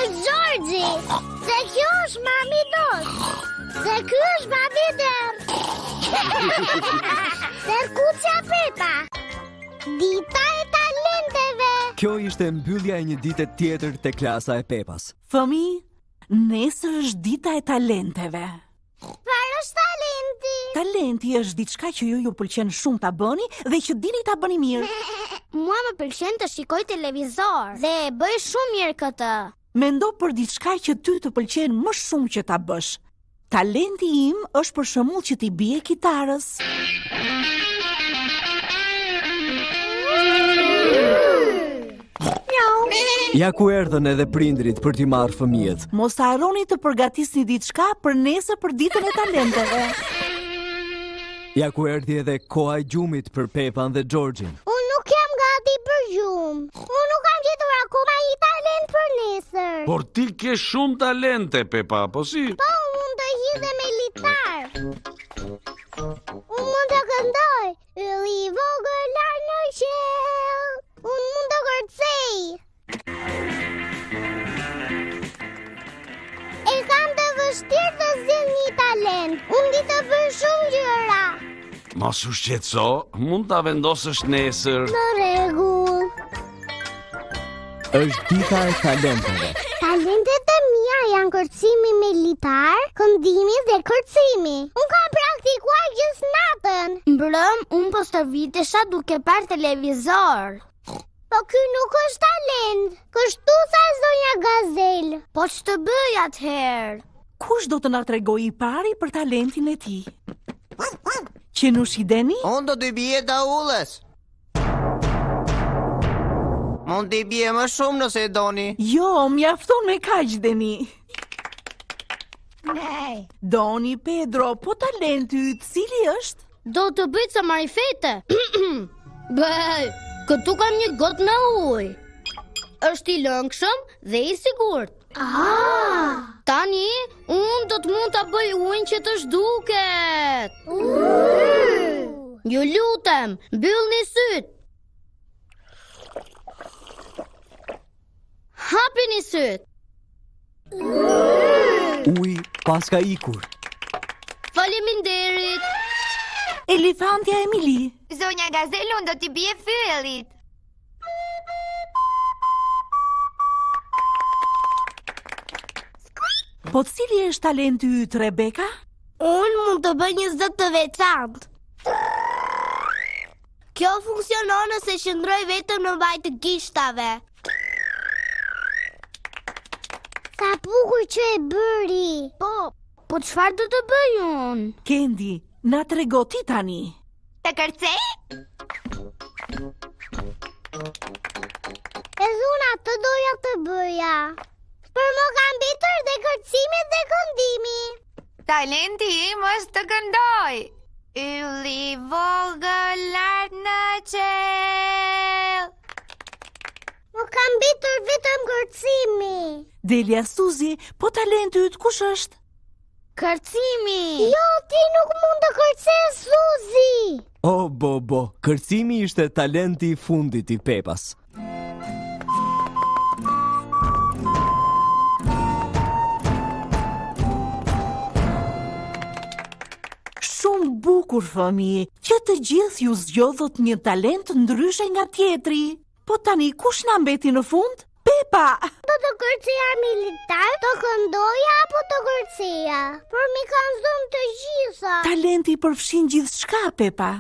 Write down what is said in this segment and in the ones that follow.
është Gjorgji. Se kjo është mami Dos. Se ky është babi Der. Terkucja Pepa. Dita e talenteve. Kjo ishte mbyllja e një dite tjetër te klasa e Pepas. Fëmi, nesër është dita e talenteve. Çfarë është talenti? Talenti është diçka që ju pëlqen shumë ta bëni dhe që dini ta bëni mirë. Mua më pëlqen të shikoj televizor dhe e bëj shumë mirë këtë. Mendo për diçka që ty të pëlqen më shumë që ta bësh. Talenti im është për shembull që t'i bie kitarës. Ja ku erdhën edhe prindrit për t'i marrë fëmijët. Mos harroni të përgatisni diçka për nesër për ditën e talenteve. Ja ku erdhi edhe koha e gjumit për Pepan dhe Gjorgjin. Unë nuk jam gati për gjumë. Unë nuk kam gjetur akoma një talent për nesër. Por ti ke shumë talente, Pepa, po si? Po, unë mund të hidhem me litar. Unë mund të këndoj. Ylli i vogël lart në qiell. Unë mund të kërcej. E kam të vështirë të zgjidh një talent. Unë di të bëj shumë gjëra. Mos u shqetëso, mund ta vendosësh nesër. Në rregull. Është dita e talenteve. Talentet e mia janë kërcimi me litar, këndimi dhe kërcimi. Unë kam praktikuar gjithë natën. Mbrëm, unë po stërvitesha duke parë televizor. Po ky nuk është talent. Kështu sa zonja Gazel. Po ç'të bëj atëherë? Kush do të na tregojë i pari për talentin e tij? Që nuk shideni? Unë do t'i bie daullës. Mund t'i bie më shumë nëse e doni. Jo, mjafton me kaq deni. Nej. Doni Pedro, po talenti yt cili është? Do të bëj ca marifete. Bëj, këtu kam një gotë me ujë. Është i lëngshëm dhe i sigurt. Tani, unë do të mund ta bëj ujin që të zhduket. Ju lutem, mbyllni syt. Hapini syt. Uji pas ka ikur. Faleminderit. Elefantja Emili. Zonja Gazelon do t'i bie fyllit. Po cili është talenti yt, Rebeka? Unë mund të bëj një zë të veçantë. Kjo funksionon nëse qëndroj vetëm në vaj të gishtave. Sa bukur që e bëri. Po çfarë do të bëj unë? Kendi, na trego ti tani. Të kërcej? E dhuna të doja të bëja. Për më kam mbetur dhe kërcimi dhe këndimi. Talenti im është të këndoj. Ylli i vogël lart në qiell. Më kam mbetur vetëm kërcimi. Delia Suzi, po talenti yt kush është? Kërcimi. Jo, ti nuk mund të kërcej, Suzi. O, bo, kërcimi ishte talenti i fundit i Pepas. Shumë bukur, fëmijë, që të gjithë ju zgjodhët një talent ndryshe nga tjetri. Po tani, kush na mbeti në fund? Pepa! Do të kërceja me litar, të këndoja apo të kërceja? Por mi kanë zënë të gjitha. Talenti përfshin gjithçka, Pepa.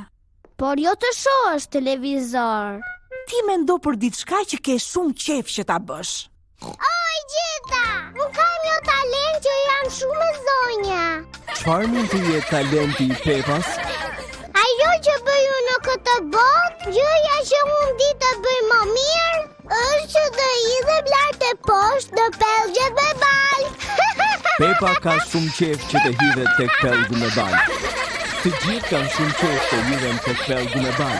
Por jo të shohësh televizor. Ti mendo për diçka që ke shumë qejf që ta bësh. Oj, gjeta! Unë kam një talent që jam shumë e zonja. Çfarë mund të jetë talenti i Pepas? Ajo që bëju në këtë botë, gjëja që unë di të bëj më mirë, është që të hidhem lart e poshtë në pellgjet me bal. Pepa ka shumë qejf që të hidhet tek pellgu me bal. Të gjithë kanë shumë qejf të hidhen tek pellgu me bal.